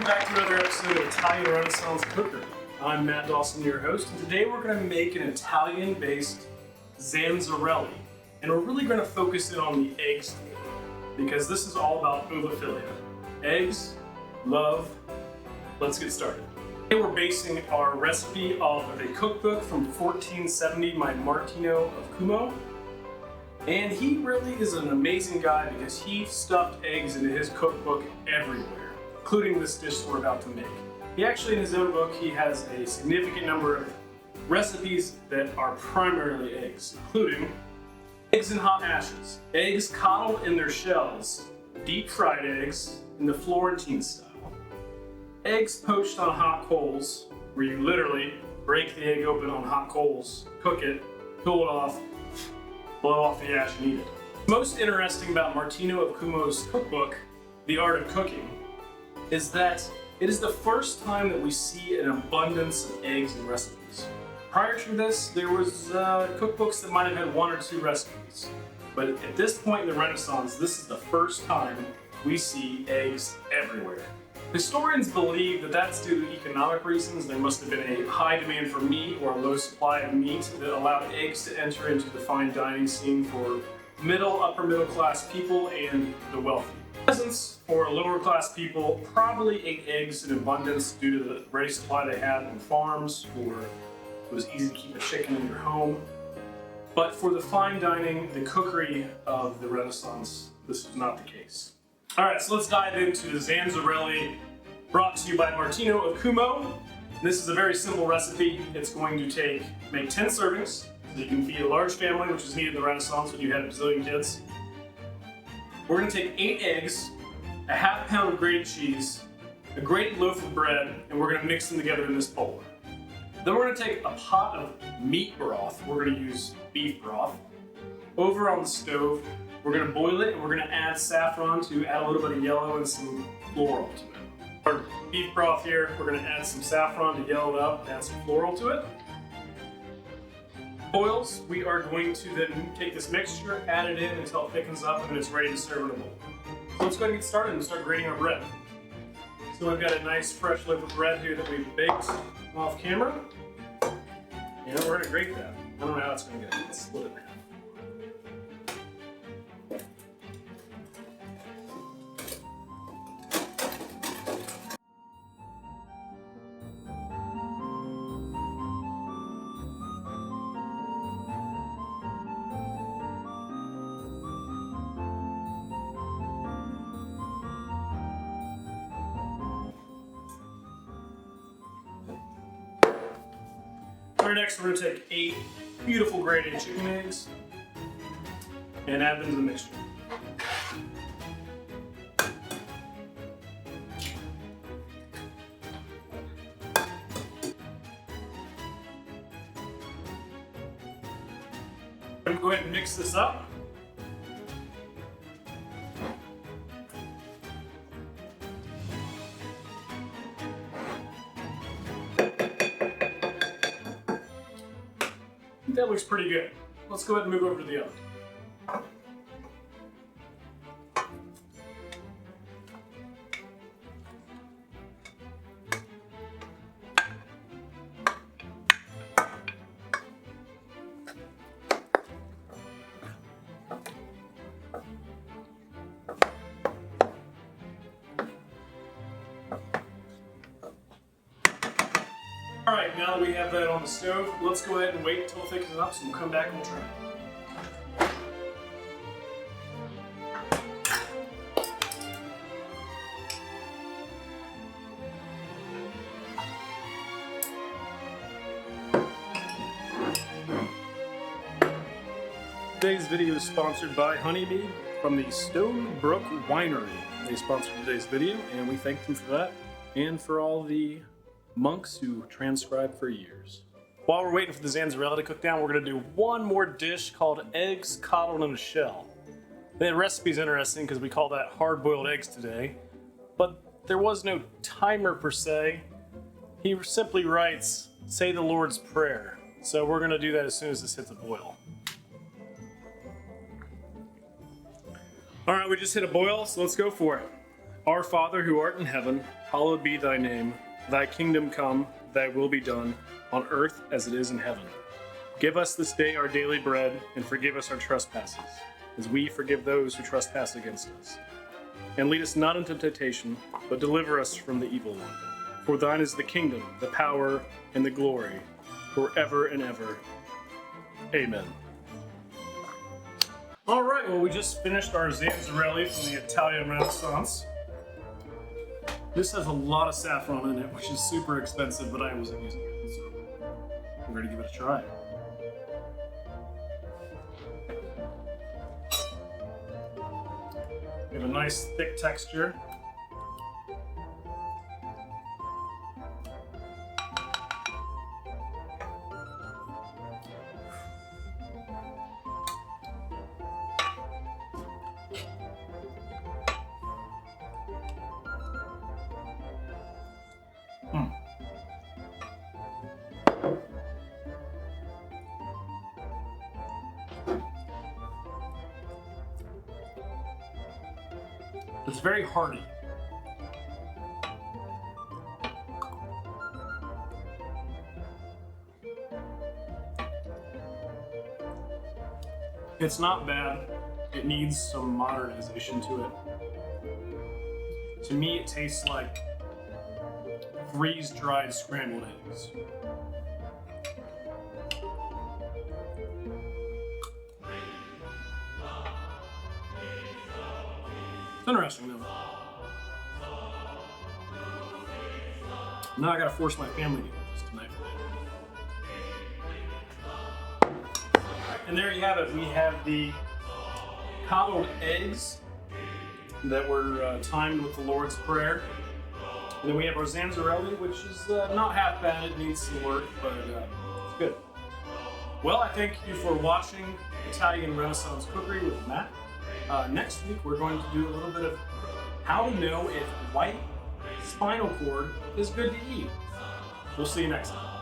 back to another episode of Italian Renaissance Cookery. I'm Matt Dawson, your host, and today we're going to make an Italian-based zanzarelli. And we're really going to focus in on the eggs today, because this is all about ovophilia. Eggs, love. Let's get started. Today we're basing our recipe off of a cookbook from 1470 by Martino of Como. And he really is an amazing guy because he stuffed eggs into his cookbook everywhere, including this dish we're about to make. He actually, in his own book, he has a significant number of recipes that are primarily eggs, including eggs in hot ashes, eggs coddled in their shells, deep fried eggs in the Florentine style, eggs poached on hot coals, where you literally break the egg open on hot coals, cook it, pull it off, blow off the ash and eat it. Most interesting about Martino of Cumo's cookbook, The Art of Cooking, is that it is the first time that we see an abundance of eggs in recipes. Prior to this, there was cookbooks that might have had one or two recipes. But at this point in the Renaissance, this is the first time we see eggs everywhere. Historians believe that that's due to economic reasons. There must have been a high demand for meat or a low supply of meat that allowed eggs to enter into the fine dining scene for upper middle class people and the wealthy. Peasants or lower class people probably ate eggs in abundance due to the ready supply they had on farms, or it was easy to keep a chicken in your home. But for the fine dining, the cookery of the Renaissance, this was not the case. All right, so let's dive into the zanzarelli brought to you by Martino of Como. This is a very simple recipe. It's going to make 10 servings, so you can feed a large family, which is needed in the Renaissance when you had a bazillion kids. We're going to take 8 eggs, a half pound of grated cheese, a grated loaf of bread, and we're going to mix them together in this bowl. Then we're going to take a pot of meat broth. We're going to use beef broth. Over on the stove, we're going to boil it, and we're going to add saffron to add a little bit of yellow and some floral to it. Our beef broth here, we're going to add some saffron to yellow it up, add some floral to it. Boils, we are going to then take this mixture, add it in until it thickens up, and then it's ready to serve in a bowl. So let's go ahead and get started and start grating our bread. So we've got a nice fresh loaf of bread here that we've baked off camera. And we're going to grate that. I don't know how it's going to go. Let's split it in half. Next, we're going to take 8 beautiful grated chicken eggs and add them to the mixture. I'm going to go ahead and mix this up. That looks pretty good. Let's go ahead and move over to the oven. Alright, now that we have that on the stove, let's go ahead and wait until it thickens up, so we'll come back and we'll try it. Today's video is sponsored by Honeybee from the Stone Brook Winery. They sponsored today's video, and we thank them for that, and for all the monks who transcribed for years. While we're waiting for the zanzarelli to cook down, we're going to do one more dish called eggs coddled in a shell. The recipe's interesting because we call that hard-boiled eggs today, but there was no timer per se. He simply writes, "Say the Lord's Prayer." So we're going to do that as soon as this hits a boil. All right, we just hit a boil, so let's go for it. Our Father who art in heaven, hallowed be thy name. Thy kingdom come, thy will be done, on earth as it is in heaven. Give us this day our daily bread, and forgive us our trespasses, as we forgive those who trespass against us. And lead us not into temptation, but deliver us from the evil one. For thine is the kingdom, the power, and the glory, forever and ever. Amen. All right, well, we just finished our Zanzarelli from the Italian Renaissance. This has a lot of saffron in it, which is super expensive, but I wasn't using it, so we're gonna give it a try. We have a nice thick texture. It's very hearty. It's not bad. It needs some modernization to it. To me, it tastes like freeze-dried scrambled eggs. It's interesting though. Now I gotta force my family to eat this tonight for dinner. And there you have it. We have the coddled eggs that were timed with the Lord's Prayer. And then we have our Zanzarelli, which is not half bad. It needs some work, but it's good. Well, I thank you for watching Italian Renaissance Cookery with Matt. Next week, we're going to do a little bit of how to know if white spinal cord is good to eat. We'll see you next time.